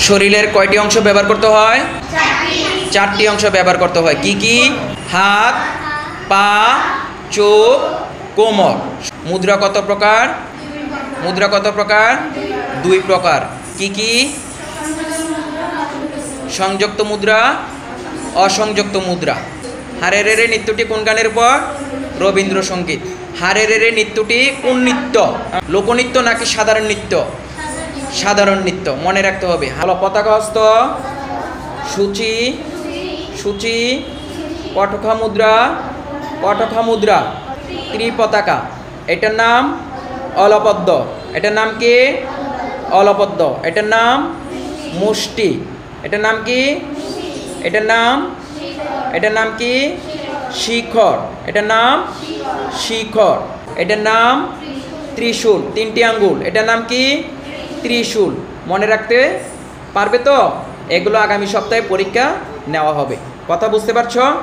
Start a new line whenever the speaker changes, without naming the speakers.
শরীরের কয়টি অংশ ব্যবহার করতে হয়? চারটি অংশ ব্যবহার করতে হয়। কি কি? হাত, পা, চোখ, কোমর। মুদ্রা কত প্রকার? মুদ্রা কত প্রকার? দুই প্রকার। কি কি? সংযুক্ত মুদ্রা, অসংযুক্ত মুদ্রা। হারে রে রে নৃত্যটি কোন গানের উপর? রবীন্দ্রসঙ্গীত। হারে রে রে নৃত্যটি কোন নৃত্য? লোকনৃত্য নাকি সাধারণ নৃত্য? সাধারণ নৃত্য, মনে রাখতে হবে। হলো পতাকা হস্ত, সূচি, সূচি, পটখা মুদ্রা, পটখা মুদ্রা, ত্রিপতাকা। এটার নাম অলপদ্ম। এটার নাম কি? অলপদ্ম। এটার নাম মুষ্টি। এটার নাম কি? এটার নাম এটার নাম কি? শিখর। এটার নাম শিখর। এটার নাম ত্রিশূল, তিনটি আঙ্গুল। এটার নাম কি? ত্রিশূল। মনে রাখতে পারবে তো? এগুলো আগামী সপ্তাহে পরীক্ষা নেওয়া হবে। কথা বুঝতে পারছো?